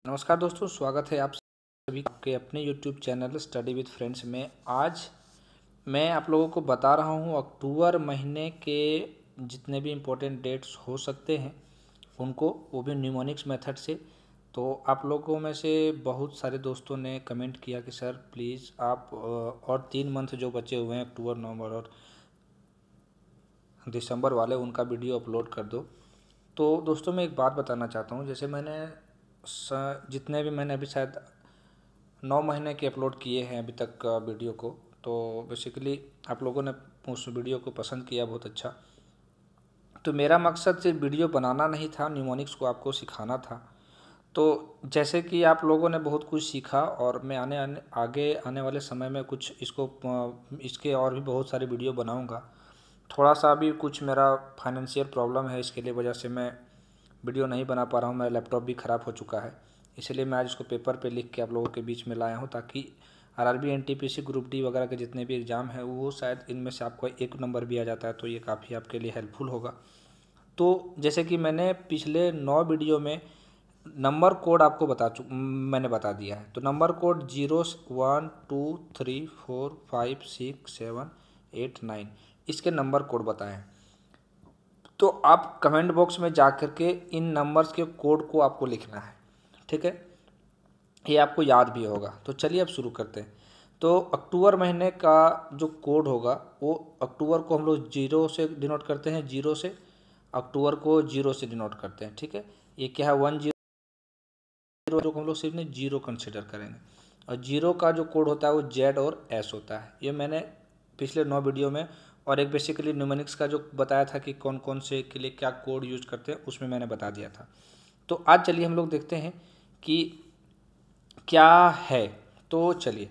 नमस्कार दोस्तों, स्वागत है आप सभी के अपने YouTube channel study with friends में। आज मैं आप लोगों को बता रहा हूं अक्टूबर महीने के जितने भी इम्पोर्टेंट डेट्स हो सकते हैं उनको, वो भी न्यूमोनिक्स मेथड से। तो आप लोगों में से बहुत सारे दोस्तों ने कमेंट किया कि सर प्लीज़ आप और 3 मंथ जो बचे हुए हैं अक्टूबर, नवंबर और दिसंबर वाले, उनका वीडियो अपलोड कर दो। तो दोस्तों मैं एक बात बताना चाहता हूँ, जैसे जितने भी मैंने अभी शायद 9 महीने के अपलोड किए हैं अभी तक का वीडियो को, तो बेसिकली आप लोगों ने उस वीडियो को पसंद किया, बहुत अच्छा। तो मेरा मकसद सिर्फ वीडियो बनाना नहीं था, न्यूमोनिक्स को आपको सिखाना था। तो जैसे कि आप लोगों ने बहुत कुछ सीखा और मैं आगे आने वाले समय में कुछ इसके और भी बहुत सारे वीडियो बनाऊंगा। थोड़ा सा अभी कुछ मेरा फाइनेंशियल प्रॉब्लम है, इसके लिए वजह से मैं वीडियो नहीं बना पा रहा हूँ। मेरा लैपटॉप भी ख़राब हो चुका है, इसलिए मैं आज इसको पेपर पे लिख के आप लोगों के बीच में लाया हूँ, ताकि आरआरबी, एनटीपीसी, ग्रुप डी वगैरह के जितने भी एग्ज़ाम है वो शायद इनमें से आपको 1 नंबर भी आ जाता है, तो ये काफ़ी आपके लिए हेल्पफुल होगा। तो जैसे कि मैंने पिछले 9 वीडियो में नंबर कोड आपको मैंने बता दिया है। तो नंबर कोड 0, 1, 2, 3, 4, 5, 6, 7, 8, 9 इसके नंबर कोड बताएं। तो आप कमेंट बॉक्स में जा कर के इन नंबर्स के कोड को आपको लिखना है, ठीक है। ये आपको याद भी होगा। तो चलिए अब शुरू करते हैं। तो अक्टूबर महीने का जो कोड होगा वो अक्टूबर को हम लोग 0 से डिनोट करते हैं, 0 से अक्टूबर को 0 से डिनोट करते हैं, ठीक है। ये क्या है, 10 जो हम लोग सिर्फ ने 0 कंसिडर करेंगे। और 0 का जो कोड होता है वो जेड और एस होता है। ये मैंने पिछले 9 वीडियो में, और एक बेसिकली न्यूमेरिक्स का जो बताया था कि कौन कौन से के लिए क्या कोड यूज करते हैं, उसमें मैंने बता दिया था। तो आज चलिए हम लोग देखते हैं कि क्या है। तो चलिए,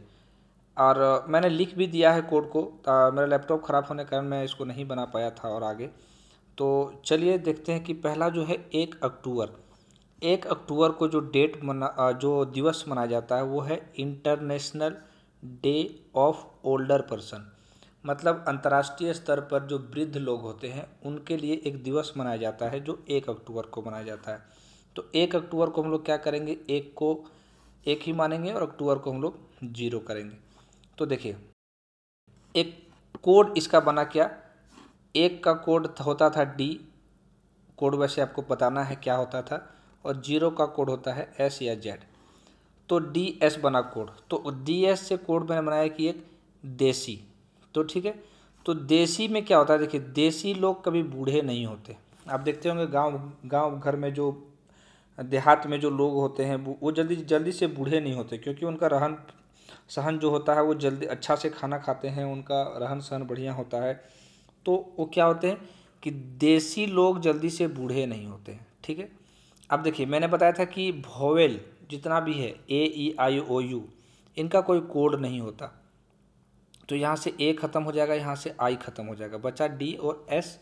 और मैंने लिख भी दिया है कोड को। मेरा लैपटॉप ख़राब होने के कारण मैं इसको नहीं बना पाया था और आगे। तो चलिए देखते हैं कि पहला जो है 1 अक्टूबर को जो दिवस मनाया जाता है वो है international day of older person. मतलब अंतर्राष्ट्रीय स्तर पर जो वृद्ध लोग होते हैं उनके लिए एक दिवस मनाया जाता है जो 1 अक्टूबर को मनाया जाता है। तो 1 अक्टूबर को हम लोग क्या करेंगे, 1 को 1 ही मानेंगे और अक्टूबर को हम लोग 0 करेंगे। तो देखिए, एक कोड इसका बना क्या, 1 का कोड होता था डी कोड, वैसे आपको बताना है क्या होता था, और 0 का कोड होता है एस या जेड। तो डी एस बना कोड। तो डी एस से कोड मैंने बनाया कि एक देसी। तो ठीक है, तो देसी में क्या होता है, देखिए देसी लोग कभी बूढ़े नहीं होते। आप देखते होंगे गांव घर में, जो देहात में जो लोग होते हैं वो जल्दी जल्दी से बूढ़े नहीं होते, क्योंकि उनका रहन सहन जो होता है वो जल्दी अच्छा से खाना खाते हैं, उनका रहन सहन बढ़िया होता है। तो वो क्या होते हैं कि देसी लोग जल्दी से बूढ़े नहीं होते हैं, ठीक है। अब देखिए, मैंने बताया था कि वोवेल जितना भी है AEIOU, इनका कोई कोड नहीं होता। तो यहाँ से ए ख़त्म हो जाएगा, यहाँ से आई ख़त्म हो जाएगा, बचा डी और एस।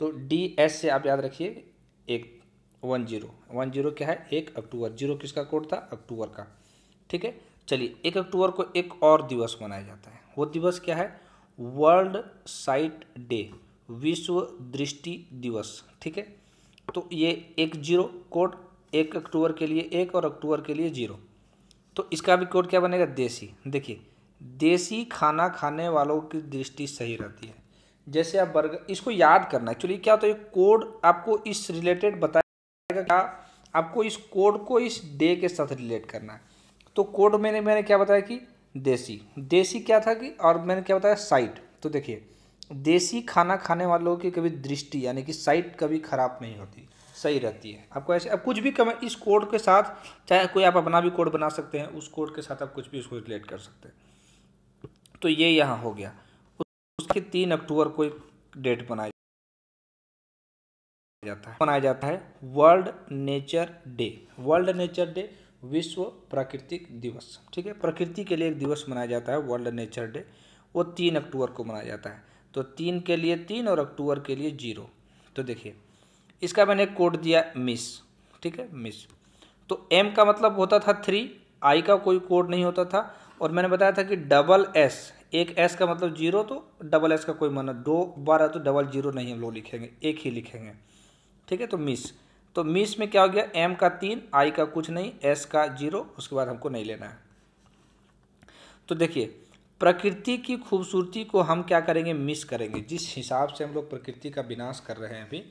तो डी एस से आप याद रखिए 10 क्या है, 1 अक्टूबर। 0 किसका कोड था, अक्टूबर का, ठीक है। चलिए, 1 अक्टूबर को एक और दिवस मनाया जाता है। वो दिवस क्या है, वर्ल्ड साइट डे, विश्व दृष्टि दिवस, ठीक है। तो ये 10 कोड, 1 अक्टूबर के लिए 1 और अक्टूबर के लिए 0। तो इसका भी कोड क्या बनेगा, देसी। देखिए, देसी खाना खाने वालों की दृष्टि सही रहती है। जैसे आप बर्गर, इसको याद करना है। एक्चुअली क्या होता है, ये कोड आपको इस रिलेटेड बताएगा, क्या आपको इस कोड को इस डे के साथ रिलेट करना है। तो कोड मैंने क्या बताया कि देसी क्या था कि, और मैंने क्या बताया, साइट। तो देखिए, देसी खाना खाने वालों की कभी दृष्टि यानी कि साइट कभी खराब नहीं होती, सही रहती है। आपको ऐसे अब कुछ भी कमेंट इस कोड के साथ, चाहे कोई आप अपना भी कोड बना सकते हैं, उस कोड के साथ आप कुछ भी उसको रिलेट कर सकते हैं। तो ये यहाँ हो गया। उसके 3 अक्टूबर को एक डेट मनाया जाता है world nature day. World nature day, विश्व प्राकृतिक दिवस, ठीक है। प्रकृति के लिए एक दिवस मनाया जाता है वर्ल्ड नेचर डे, वो 3 अक्टूबर को मनाया जाता है। तो 3 के लिए 3 और अक्टूबर के लिए 0। तो देखिए, इसका मैंने कोड दिया मिस, ठीक है, मिस। तो एम का मतलब होता था 3, आई का कोई कोड नहीं होता था। और मैंने बताया था कि डबल एस, एक एस का मतलब 0, तो डबल एस का कोई मतलब 2 बार है तो डबल 0 नहीं हम लोग लिखेंगे, एक ही लिखेंगे, ठीक है। तो मिस, तो मिस में क्या हो गया, एम का 3, आई का कुछ नहीं, एस का 0, उसके बाद हमको नहीं लेना है। तो देखिए प्रकृति की खूबसूरती को हम क्या करेंगे, मिस करेंगे। जिस हिसाब से हम लोग प्रकृति का विनाश कर रहे हैं अभी,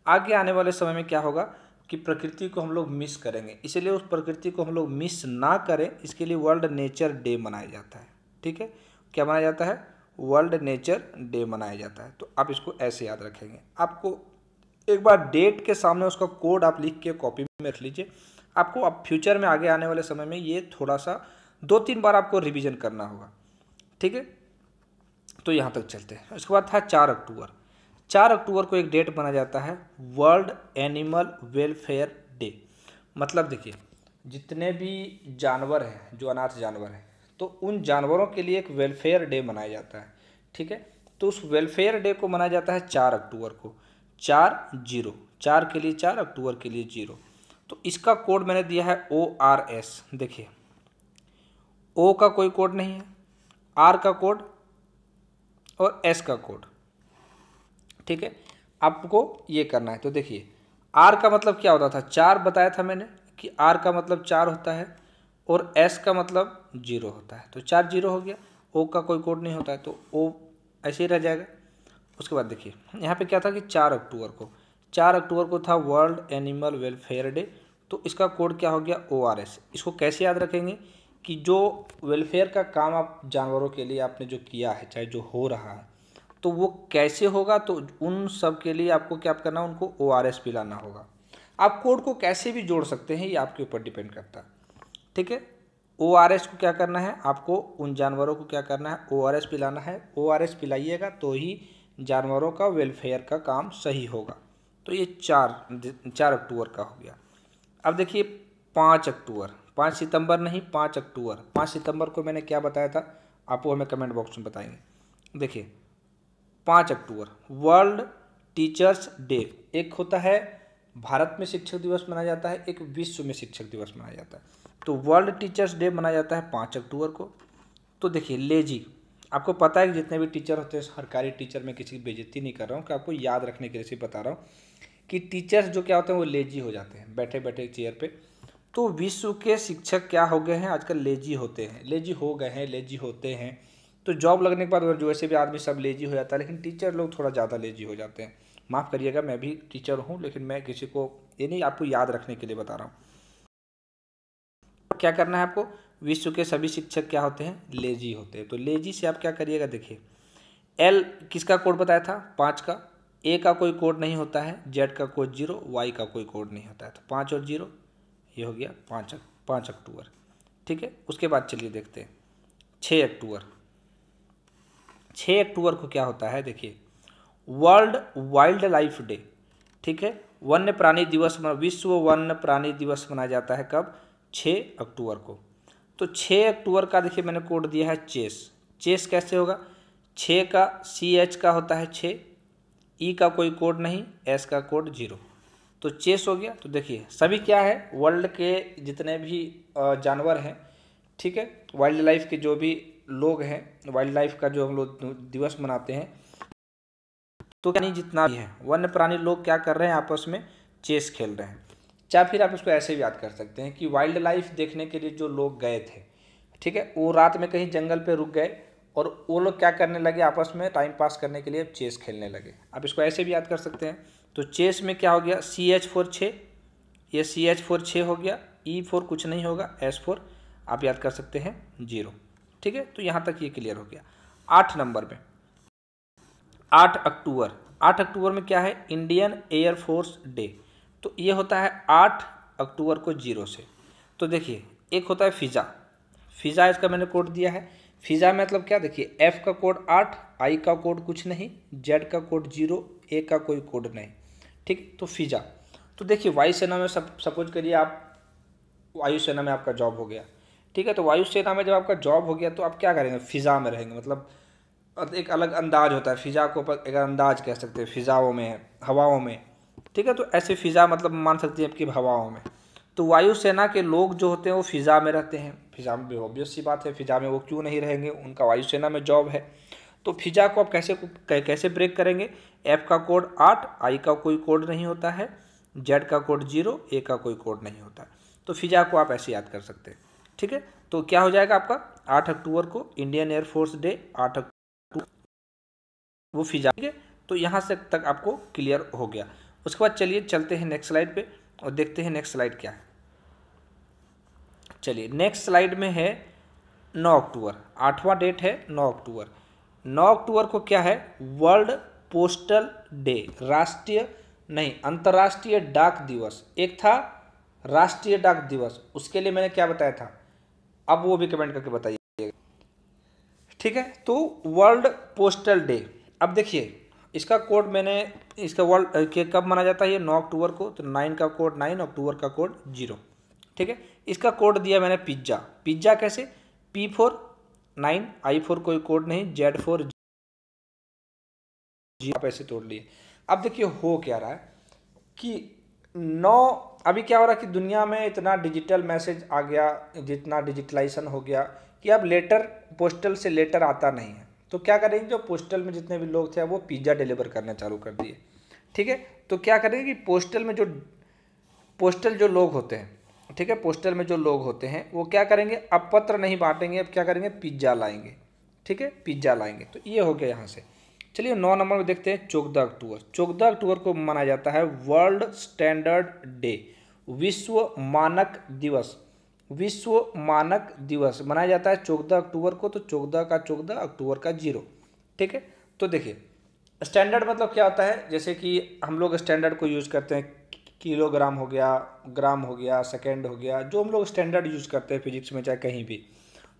आगे आने वाले समय में क्या होगा कि प्रकृति को हम लोग मिस करेंगे। इसलिए उस प्रकृति को हम लोग मिस ना करें, इसके लिए वर्ल्ड नेचर डे मनाया जाता है। ठीक है, क्या मनाया जाता है, वर्ल्ड नेचर डे मनाया जाता है। तो आप इसको ऐसे याद रखेंगे। आपको एक बार डेट के सामने उसका कोड आप लिख के कॉपी में रख लीजिए। आपको अब फ्यूचर में आगे आने वाले समय में ये थोड़ा सा 2-3 बार आपको रिवीजन करना होगा। ठीक है, तो यहाँ तक चलते हैं। उसके बाद था 4 अक्टूबर। 4 अक्टूबर को एक डेट माना जाता है वर्ल्ड एनिमल वेलफेयर डे। मतलब देखिए जितने भी जानवर हैं, जो अनाथ जानवर हैं, तो उन जानवरों के लिए एक वेलफेयर डे मनाया जाता है। ठीक है, तो उस वेलफेयर डे को मनाया जाता है 4 अक्टूबर को। 4 4 के लिए 4, अक्टूबर के लिए 0। तो इसका कोड मैंने दिया है ORS। देखिए O का कोई कोड नहीं है, R का कोड और S का कोड। ठीक है, आपको ये करना है। तो देखिए R का मतलब क्या होता था, 4 बताया था मैंने कि R का मतलब 4 होता है और S का मतलब 0 होता है। तो 4 0 हो गया। O का कोई कोड नहीं होता है तो O ऐसे ही रह जाएगा। उसके बाद देखिए यहाँ पे क्या था कि 4 अक्टूबर को था वर्ल्ड एनिमल वेलफेयर डे। तो इसका कोड क्या हो गया, ORS। इसको कैसे याद रखेंगे कि जो वेलफेयर का काम आप जानवरों के लिए आपने जो किया है, चाहे जो हो रहा है, तो वो कैसे होगा, तो उन सब के लिए आपको क्या करना, उनको ORS पिलाना होगा। आप कोड को कैसे भी जोड़ सकते हैं, ये आपके ऊपर डिपेंड करता है। ठीक है, ORS को क्या करना है, आपको उन जानवरों को क्या करना है, ORS पिलाना है। ORS पिलाइएगा तो ही जानवरों का वेलफेयर का काम सही होगा। तो ये 4 अक्टूबर का हो गया। अब देखिए 5 अक्टूबर, 5 सितंबर नहीं, 5 अक्टूबर। 5 सितंबर को मैंने क्या बताया था, आप वो हमें कमेंट बॉक्स में बताएंगे। देखिए 5 अक्टूबर वर्ल्ड टीचर्स डे। एक होता है भारत में शिक्षक दिवस मनाया जाता है, एक विश्व में शिक्षक दिवस मनाया जाता है। तो वर्ल्ड टीचर्स डे मनाया जाता है 5 अक्टूबर को। तो देखिए लेजी, आपको पता है कि जितने भी टीचर होते हैं, सरकारी टीचर, में किसी की बेइज्जती नहीं कर रहा हूँ, कि आपको याद रखने के लिए सिर्फ बता रहा हूँ कि टीचर्स जो क्या होते हैं वो लेजी हो जाते हैं बैठे बैठे चेयर पे। तो विश्व के शिक्षक क्या हो गए हैं, आजकल लेजी होते हैं, लेजी हो गए हैं, लेजी होते हैं। तो जॉब लगने के बाद जो वैसे भी आदमी सब लेजी हो जाता है, लेकिन टीचर लोग थोड़ा ज़्यादा लेजी हो जाते हैं। माफ़ करिएगा, मैं भी टीचर हूँ, लेकिन मैं किसी को ये नहीं, आपको याद रखने के लिए बता रहा हूँ। क्या करना है आपको, विश्व के सभी शिक्षक क्या होते हैं, लेजी होते हैं। तो लेजी से आप क्या करिएगा, देखिए L किसका कोड बताया था, 5 का। A का कोई कोड नहीं होता है, Z का कोड 0, Y का कोई कोड नहीं होता है। तो 5 और 0 ये हो गया 5 अक्टूबर। ठीक है, उसके बाद चलिए देखते हैं 6 अक्टूबर। 6 अक्टूबर को क्या होता है, देखिए वर्ल्ड वाइल्ड लाइफ डे। ठीक है, वन्य प्राणी दिवस, विश्व वन्य प्राणी दिवस मनाया जाता है कब, 6 अक्टूबर को। तो 6 अक्टूबर का देखिए मैंने कोड दिया है चेस। चेस कैसे होगा, 6 का CH का होता है 6, E का कोई कोड नहीं, S का कोड 0। तो चेस हो गया। तो देखिए सभी क्या है, वर्ल्ड के जितने भी जानवर हैं, ठीक है, वाइल्ड लाइफ के जो भी लोग हैं, वाइल्ड लाइफ का जो हम लोग दिवस मनाते हैं, तो क्या नहीं जितना भी है वन्य प्राणी लोग क्या कर रहे हैं, आपस में चेस खेल रहे हैं। चाहे फिर आप इसको ऐसे भी याद कर सकते हैं कि वाइल्ड लाइफ देखने के लिए जो लोग गए थे, ठीक है, वो रात में कहीं जंगल पे रुक गए और वो लोग क्या करने लगे, आपस में टाइम पास करने के लिए चेस खेलने लगे। आप इसको ऐसे भी याद कर सकते हैं। तो चेस में क्या हो गया, CH4 6, ये CH4 6 हो गया, E4 कुछ नहीं होगा, S4 आप याद कर सकते हैं 0। ठीक है, तो यहाँ तक ये क्लियर हो गया। 8 नंबर में 8 अक्टूबर, 8 अक्टूबर में क्या है, इंडियन एयरफोर्स डे। तो ये होता है 8 अक्टूबर को 0 से। तो देखिए एक होता है फिज़ा, फिज़ा इसका मैंने कोड दिया है। फिज़ा मतलब क्या, देखिए F का कोड 8, I का कोड कुछ नहीं, Z का कोड 0, A का कोई कोड नहीं। ठीक, तो फिज़ा। तो देखिए वायुसेना में सपोज करिए आप वायुसेना में आपका जॉब हो गया, ठीक है, तो वायुसेना में जब आपका जॉब हो गया तो आप क्या करेंगे, फिज़ा में रहेंगे। मतलब एक अलग अंदाज होता है फिज़ा को, एक अंदाज कह सकते हैं, फिज़ाओं में, हवाओं में। ठीक है, तो ऐसे फिज़ा मतलब मान सकते हैं आपकी हवाओं में। तो वायुसेना के लोग जो होते हैं वो फिज़ा में रहते हैं। फिज़ा में ऑब्वियस सी बात है, फिज़ा में वो क्यों नहीं रहेंगे, उनका वायुसेना में जॉब है। तो फिज़ा को आप कैसे ब्रेक करेंगे, F का कोड 8, I का कोई कोड नहीं होता है, जेड का कोड 0, ए का कोई कोड नहीं होता। तो फिजा को आप ऐसे याद कर सकते हैं। ठीक है, तो क्या हो जाएगा आपका 8 अक्टूबर को इंडियन एयरफोर्स डे, 8 अक्टूबर वो फिजा। ठीक है, तो यहाँ से तक आपको क्लियर हो गया। उसके बाद चलिए चलते हैं नेक्स्ट स्लाइड पे और देखते हैं नेक्स्ट स्लाइड क्या है। चलिए नेक्स्ट स्लाइड में है 9 अक्टूबर, 8वां डेट है 9 अक्टूबर। 9 अक्टूबर को क्या है, वर्ल्ड पोस्टल डे, राष्ट्रीय नहीं अंतर्राष्ट्रीय डाक दिवस। एक था राष्ट्रीय डाक दिवस, उसके लिए मैंने क्या बताया था, अब वो भी कमेंट करके बताइए। ठीक है, तो वर्ल्ड पोस्टल डे, अब देखिए इसका कोड मैंने, इसका वर्ल्ड के कब माना जाता है, ये 9 अक्टूबर को, तो 9 का कोड 9, अक्टूबर का कोड 0। ठीक है, इसका कोड दिया मैंने पिज्जा। पिज्जा कैसे, P4 9, I4 कोई कोड नहीं, Z4 जी, आप ऐसे तोड़ लिए। अब देखिए हो क्या रहा है कि 9, अभी क्या हो रहा है कि दुनिया में इतना डिजिटल मैसेज आ गया, जितना डिजिटलाइजेशन हो गया कि अब लेटर, पोस्टल से लेटर आता नहीं है। तो क्या करेंगे, जो पोस्टल में जितने भी लोग थे वो पिज्ज़ा डिलीवर करना चालू कर दिए। ठीक है, तो क्या करेंगे कि पोस्टल जो लोग होते हैं, ठीक है, पोस्टल में जो लोग होते हैं वो क्या करेंगे, अब पत्र नहीं बांटेंगे, अब क्या करेंगे, पिज्ज़ा लाएंगे। ठीक है, पिज्ज़ा लाएंगे। तो ये हो गया यहाँ से। चलिए 9 नंबर में देखते हैं 14 अक्टूबर। 14 अक्टूबर को मनाया जाता है वर्ल्ड स्टैंडर्ड डे, विश्व मानक दिवस। विश्व मानक दिवस मनाया जाता है 14 अक्टूबर को, तो 14 का 14, अक्टूबर का 0। ठीक है, तो देखिए स्टैंडर्ड मतलब क्या होता है, जैसे कि हम लोग स्टैंडर्ड को यूज़ करते हैं, किलोग्राम हो गया, ग्राम हो गया, सेकेंड हो गया, जो हम लोग स्टैंडर्ड यूज़ करते हैं फिजिक्स में चाहे कहीं भी,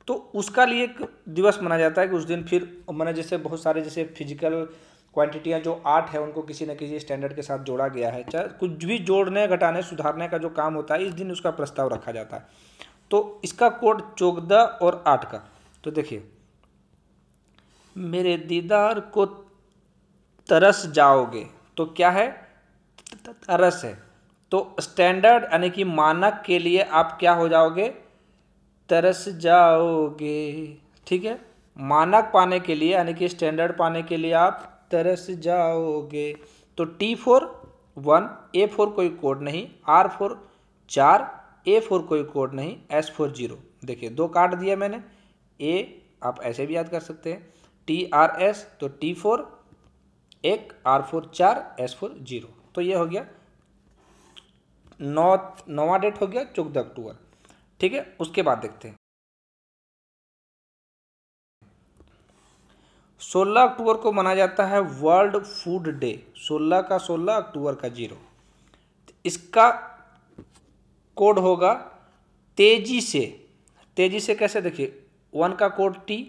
तो उसका लिए एक दिवस मनाया जाता है कि उस दिन फिर मैंने जैसे बहुत सारे जैसे फिजिकल क्वांटिटियाँ जो आर्ट है उनको किसी न किसी स्टैंडर्ड के साथ जोड़ा गया है, चाहे कुछ भी जोड़ने घटाने सुधारने का जो काम होता है इस दिन उसका प्रस्ताव रखा जाता है। तो इसका कोड 14 और 8 का, तो देखिए मेरे दीदार को तरस जाओगे, तो क्या है, तरस है। तो स्टैंडर्ड यानी कि मानक के लिए आप क्या हो जाओगे, तरस जाओगे। ठीक है, मानक पाने के लिए यानी कि स्टैंडर्ड पाने के लिए आप तरस जाओगे। तो T4 1, A4 कोई कोड नहीं, R4 4, A4 कोई कोड नहीं, S4 0। देखिए 2 काट दिया मैंने, A आप ऐसे भी याद कर सकते हैं, TRS तो T4 1, R4 4, S4 0। तो ये हो गया 9वां डेट हो गया 14 अक्टूबर। ठीक है, उसके बाद देखते हैं 16 अक्टूबर को मनाया जाता है वर्ल्ड फूड डे। 16 का 16, अक्टूबर का 0। इसका कोड होगा तेजी से। तेजी से कैसे, देखिए 1 का कोड T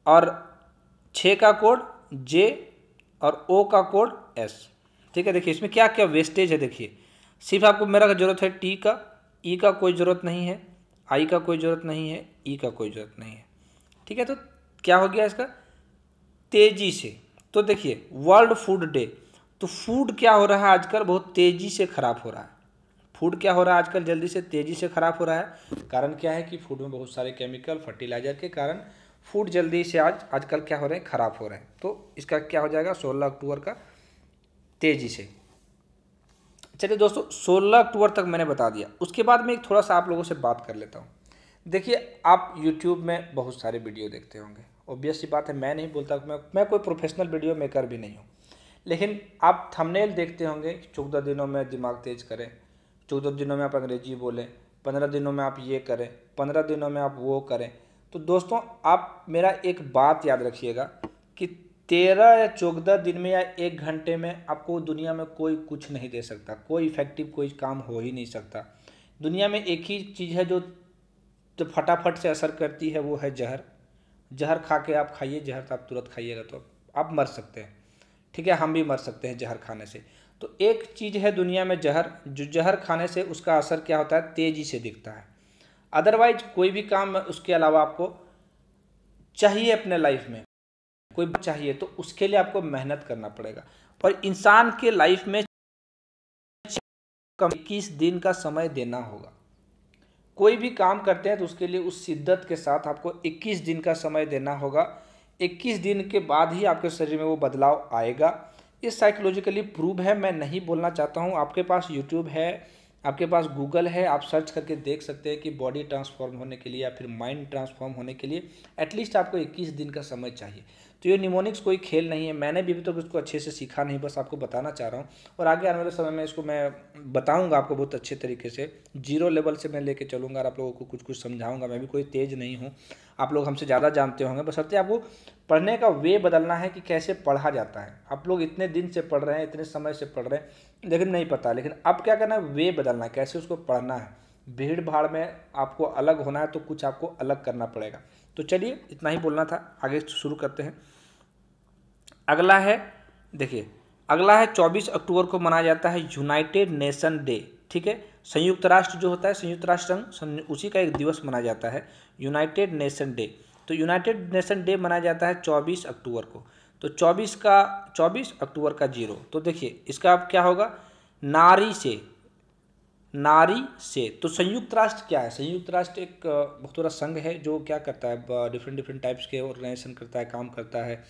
और 6 का कोड J और O का कोड S। ठीक है, देखिए इसमें क्या क्या वेस्टेज है, देखिए सिर्फ आपको मेरा जरूरत है T का, E का कोई ज़रूरत नहीं है, I का कोई ज़रूरत नहीं है, E का कोई ज़रूरत नहीं है। ठीक है, तो क्या हो गया इसका, तेजी से। तो देखिए वर्ल्ड फूड डे, तो फूड क्या हो रहा है आजकल, बहुत तेज़ी से ख़राब हो रहा है। फूड क्या हो रहा है आजकल, जल्दी से तेज़ी से ख़राब हो रहा है। कारण क्या है कि फूड में बहुत सारे केमिकल फर्टिलाइज़र के कारण फूड जल्दी से आजकल क्या हो रहे हैं, ख़राब हो रहे हैं। तो इसका क्या हो जाएगा 16 अक्टूबर का, तेज़ी से। चलिए दोस्तों 16 अक्टूबर तक मैंने बता दिया। उसके बाद मैं एक थोड़ा सा आप लोगों से बात कर लेता हूँ। देखिए आप YouTube में बहुत सारे वीडियो देखते होंगे, ऑब्वियस सी बात है, मैं नहीं बोलता कि मैं कोई प्रोफेशनल वीडियो मेकर भी नहीं हूँ, लेकिन आप थंबनेल देखते होंगे, 14 दिनों में दिमाग तेज करें, 14 दिनों में आप अंग्रेजी बोलें, 15 दिनों में आप ये करें, 15 दिनों में आप वो करें। तो दोस्तों आप मेरा एक बात याद रखिएगा कि 13 या 14 दिन में या 1 घंटे में आपको दुनिया में कोई कुछ नहीं दे सकता, कोई इफेक्टिव कोई काम हो ही नहीं सकता। दुनिया में एक ही चीज़ है जो फटाफट से असर करती है, वो है जहर। जहर खा के आप खाइए, जहर तो आप तुरंत खाइएगा तो आप मर सकते हैं। ठीक है, हम भी मर सकते हैं जहर खाने से। तो एक चीज़ है दुनिया में जहर, जो जहर खाने से उसका असर क्या होता है, तेज़ी से दिखता है। अदरवाइज कोई भी काम उसके अलावा आपको चाहिए अपने लाइफ में, कोई भी चाहिए तो उसके लिए आपको मेहनत करना पड़ेगा। और इंसान के लाइफ में 21 दिन का समय देना होगा। कोई भी काम करते हैं तो उसके लिए उस शिद्दत के साथ आपको 21 दिन का समय देना होगा। 21 दिन के बाद ही आपके शरीर में वो बदलाव आएगा। ये साइकोलॉजिकली प्रूव है, मैं नहीं बोलना चाहता हूँ। आपके पास यूट्यूब है, आपके पास गूगल है, आप सर्च करके देख सकते हैं कि बॉडी ट्रांसफॉर्म होने के लिए या फिर माइंड ट्रांसफॉर्म होने के लिए एटलीस्ट आपको 21 दिन का समय चाहिए। तो ये निमोनिक्स कोई खेल नहीं है, मैंने भी अभी तक इसको अच्छे से सीखा नहीं, बस आपको बताना चाह रहा हूँ। और आगे आने वाले समय में इसको मैं बताऊँगा आपको बहुत अच्छे तरीके से, जीरो लेवल से मैं लेके चलूँगा और आप लोगों को कुछ कुछ समझाऊँगा। मैं भी कोई तेज़ नहीं हूँ, आप लोग हमसे ज़्यादा जानते होंगे, बस सत्य आपको पढ़ने का वे बदलना है कि कैसे पढ़ा जाता है। आप लोग इतने दिन से पढ़ रहे हैं, इतने समय से पढ़ रहे हैं, लेकिन नहीं पता। लेकिन अब क्या करना है, वे बदलना है, कैसे उसको पढ़ना है। भीड़ भाड़ में आपको अलग होना है तो कुछ आपको अलग करना पड़ेगा। तो चलिए इतना ही बोलना था, आगे शुरू करते हैं। अगला है, देखिए अगला है 24 अक्टूबर को मनाया जाता है यूनाइटेड नेशन डे। ठीक है, संयुक्त राष्ट्र जो होता है, संयुक्त राष्ट्र संघ, उसी का एक दिवस मनाया जाता है यूनाइटेड नेशन डे। तो यूनाइटेड नेशन डे मनाया जाता है 24 अक्टूबर को। तो 24 अक्टूबर का जीरो, तो देखिए इसका अब क्या होगा, नारी से, नारी से। तो संयुक्त राष्ट्र क्या है, संयुक्त राष्ट्र एक बहुत बड़ा संघ है जो क्या करता है, डिफरेंट डिफरेंट टाइप्स के ऑर्गेनाइजेशन करता है, काम करता है,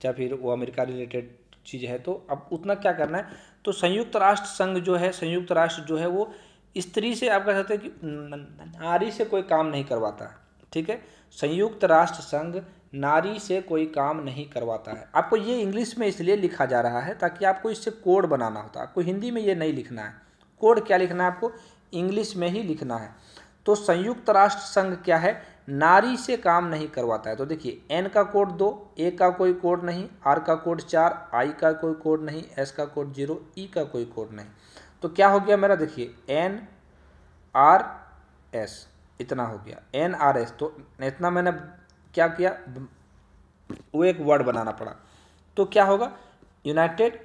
या फिर वो अमेरिका रिलेटेड चीज़ है। तो अब उतना क्या करना है, तो संयुक्त राष्ट्र संघ जो है, संयुक्त राष्ट्र जो है वो स्त्री से, आप कह सकते हैं कि नारी से कोई काम नहीं करवाता है। ठीक है, संयुक्त राष्ट्र संघ नारी से कोई काम नहीं करवाता है। आपको ये इंग्लिश में इसलिए लिखा जा रहा है ताकि आपको इससे कोड बनाना होता है, आपको हिंदी में ये नहीं लिखना है। कोड क्या लिखना है, आपको इंग्लिश में ही लिखना है। तो संयुक्त राष्ट्र संघ क्या है, नारी से काम नहीं करवाता है। तो देखिए एन का कोड 2, ए का कोई कोड नहीं, आर का कोड 4, आई का कोई कोड नहीं, एस का कोड 0, ई का कोई कोड नहीं। तो क्या हो गया मेरा, देखिए एन आर एस, इतना हो गया एन आर एस। तो इतना मैंने क्या किया, वो एक वर्ड बनाना पड़ा। तो क्या होगा, यूनाइटेड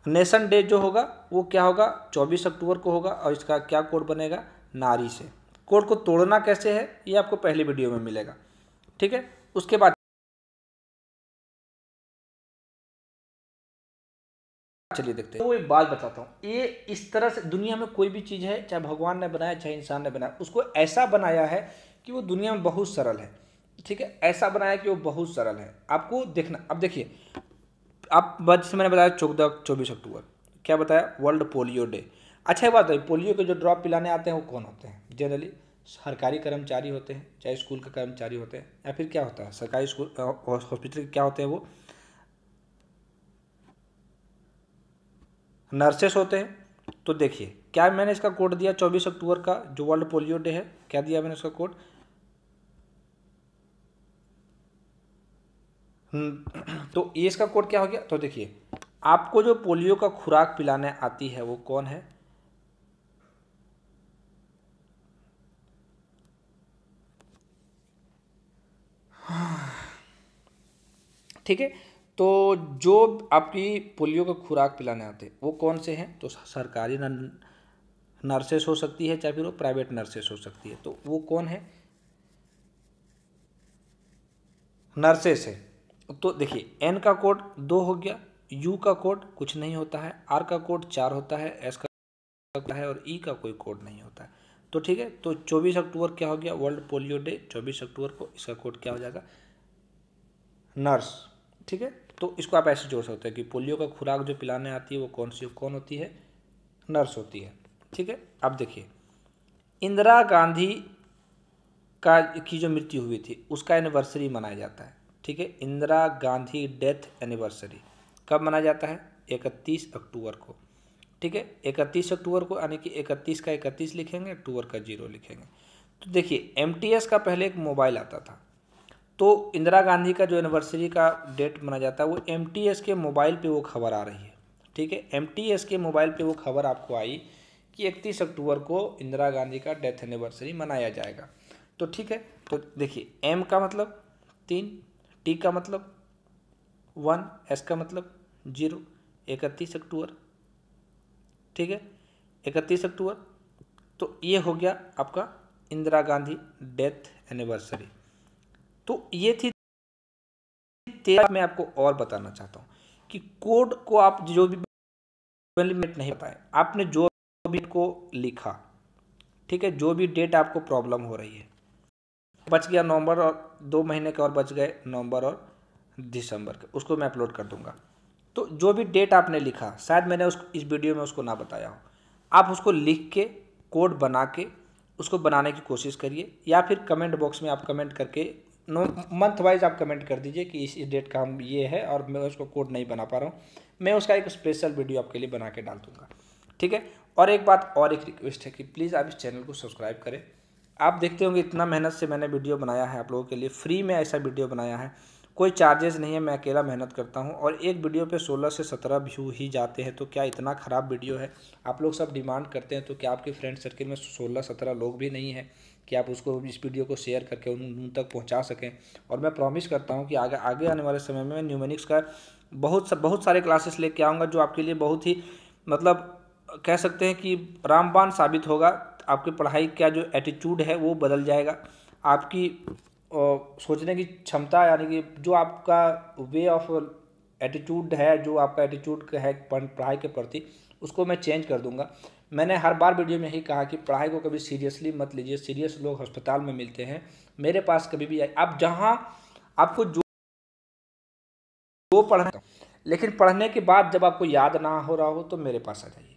नेशन डे जो होगा वो क्या होगा, 24 अक्टूबर को होगा। और इसका क्या कोड बनेगा, नारी से। कोड को तोड़ना कैसे है ये आपको पहली वीडियो में मिलेगा। ठीक है, उसके बाद चलिए देखते हैं। वो एक बात बताता हूँ, ये इस तरह से दुनिया में कोई भी चीज़ है, चाहे भगवान ने बनाया चाहे इंसान ने बनाया, उसको ऐसा बनाया है कि वो दुनिया में बहुत सरल है। ठीक है, ऐसा बनाया कि वो बहुत सरल है, आपको देखना। अब देखिए, आप जैसे मैंने बताया 24 अक्टूबर, क्या बताया, वर्ल्ड पोलियो डे। अच्छा ये बात है, पोलियो के जो ड्रॉप पिलाने आते हैं वो कौन होते हैं, जनरली सरकारी कर्मचारी होते हैं, चाहे स्कूल के कर्मचारी होते हैं, या फिर क्या होता है, सरकारी स्कूल हॉस्पिटल क्या होते हैं, वो नर्सेस होते हैं। तो देखिए क्या मैंने इसका कोड दिया 24 अक्टूबर का जो वर्ल्ड पोलियो डे है, क्या दिया मैंने इसका कोड, तो ये इसका कोड क्या हो गया। तो देखिए आपको जो पोलियो का खुराक पिलाने आती है वो कौन है, ठीक है। तो जो आपकी पोलियो का खुराक पिलाने आते हैं वो कौन से हैं, तो सरकारी नर्सेस हो सकती है, चाहे फिर वो प्राइवेट नर्सेस हो सकती है। तो वो कौन है, नर्सेस है। तो देखिए एन का कोड 2 हो गया, यू का कोड कुछ नहीं होता है, आर का कोड 4 होता है, एस का है, और ई का कोई कोड नहीं होता है। तो ठीक है, तो 24 अक्टूबर क्या हो गया, वर्ल्ड पोलियो डे 24 अक्टूबर को, इसका कोड क्या हो जाएगा, नर्स। ठीक है, तो इसको आप ऐसे जोड़ सकते हैं कि पोलियो का खुराक जो पिलाने आती है वो कौन होती है, नर्स होती है। ठीक है, अब देखिए इंदिरा गांधी की जो मृत्यु हुई थी उसका एनिवर्सरी मनाया जाता है। ठीक है, इंदिरा गांधी डेथ एनिवर्सरी कब मनाया जाता है, 31 अक्टूबर को। ठीक है, 31 अक्टूबर को, यानी कि 31 का 31 लिखेंगे, अक्टूबर का 0 लिखेंगे। तो देखिए एमटीएस का पहले एक मोबाइल आता था, तो इंदिरा गांधी का जो एनिवर्सरी का डेट मनाया जाता है वो एमटीएस के मोबाइल पे वो खबर आ रही है। ठीक है, एमटीएस के मोबाइल पे वो खबर आपको आई कि 31 अक्टूबर को इंदिरा गांधी का डेथ एनिवर्सरी मनाया जाएगा। तो ठीक है, तो देखिए एम का मतलब 3, टी का मतलब 1, एस का मतलब 0, 31 अक्टूबर। ठीक है, 31 अक्टूबर, तो ये हो गया आपका इंदिरा गांधी डेथ एनिवर्सरी। तो ये थी मैं आपको और बताना चाहता हूँ कि कोड को आप जो भी लिमिट नहीं बताए, आपने जो भी को लिखा, ठीक है, जो भी डेट आपको प्रॉब्लम हो रही है, बच गया नवंबर और 2 महीने के और बच गए नवंबर और दिसंबर के, उसको मैं अपलोड कर दूंगा। तो जो भी डेट आपने लिखा, शायद मैंने इस वीडियो में उसको ना बताया हो, आप उसको लिख के कोड बना के उसको बनाने की कोशिश करिए, या फिर कमेंट बॉक्स में आप कमेंट करके मंथ वाइज आप कमेंट कर दीजिए कि इस डेट का हम ये है और मैं उसको कोड नहीं बना पा रहा हूँ, मैं उसका एक स्पेशल वीडियो आपके लिए बना के डाल दूँगा, ठीक है। और एक बात और एक रिक्वेस्ट है कि प्लीज़ आप इस चैनल को सब्सक्राइब करें। आप देखते होंगे इतना मेहनत से मैंने वीडियो बनाया है आप लोगों के लिए, फ्री में ऐसा वीडियो बनाया है, कोई चार्जेस नहीं है, मैं अकेला मेहनत करता हूं, और एक वीडियो पे 16 से 17 व्यू ही जाते हैं, तो क्या इतना ख़राब वीडियो है? आप लोग सब डिमांड करते हैं, तो क्या आपके फ्रेंड सर्किल में 16-17 लोग भी नहीं हैं कि आप उसको इस वीडियो को शेयर करके उन तक पहुंचा सकें? और मैं प्रॉमिस करता हूं कि आगे आने वाले समय में मैं न्यूमेरिक्स का बहुत सारे क्लासेस लेके आऊँगा, जो आपके लिए बहुत ही मतलब कह सकते हैं कि रामबाण साबित होगा। आपकी पढ़ाई का जो एटीट्यूड है वो बदल जाएगा, आपकी सोचने की क्षमता, यानी कि जो आपका वे ऑफ एटीट्यूड है, जो आपका एटीट्यूड है पढ़ाई के प्रति, उसको मैं चेंज कर दूंगा। मैंने हर बार वीडियो में यही कहा कि पढ़ाई को कभी सीरियसली मत लीजिए, सीरियस लोग अस्पताल में मिलते हैं, मेरे पास कभी भी आए आप, जहाँ आपको जो पढ़ना, लेकिन पढ़ने के बाद जब आपको याद ना हो रहा हो तो मेरे पास आ जाइए।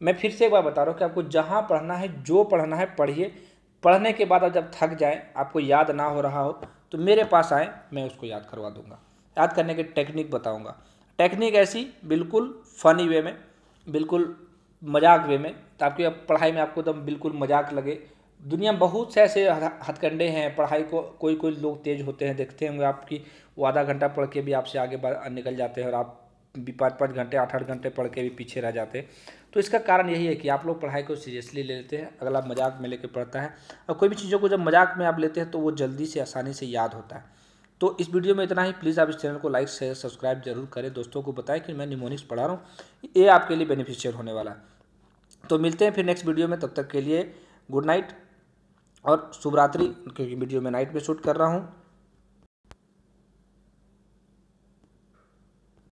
मैं फिर से एक बार बता रहा हूँ कि आपको जहाँ पढ़ना है, जो पढ़ना है पढ़िए, पढ़ने के बाद आप जब थक जाए, आपको याद ना हो रहा हो, तो मेरे पास आए, मैं उसको याद करवा दूंगा, याद करने की टेक्निक बताऊंगा। टेक्निक ऐसी बिल्कुल फनी वे में, बिल्कुल मजाक वे में, ताकि आप पढ़ाई में आपको एकदम बिल्कुल मजाक लगे। दुनिया में बहुत से ऐसे हथकंडे हैं पढ़ाई को, कोई कोई लोग तेज होते हैं, देखते होंगे आपकी, वो आधा घंटा पढ़ के भी आपसे आगे निकल जाते हैं, और आप भी 5-5 घंटे 8-8 घंटे पढ़ के भी पीछे रह जाते हैं। तो इसका कारण यही है कि आप लोग पढ़ाई को सीरियसली ले लेते हैं, अगला मजाक में लेके पढ़ता है, और कोई भी चीज़ों को जब मजाक में आप लेते हैं तो वो जल्दी से आसानी से याद होता है। तो इस वीडियो में इतना ही। प्लीज़ आप इस चैनल को लाइक शेयर सब्सक्राइब जरूर करें, दोस्तों को बताएं कि मैं निमोनिक्स पढ़ा रहा हूँ, ये आपके लिए बेनिफिशियल होने वाला है। तो मिलते हैं फिर नेक्स्ट वीडियो में, तब तक के लिए गुड नाइट और शुभ रात्रि, क्योंकि वीडियो में नाइट में शूट कर रहा हूँ।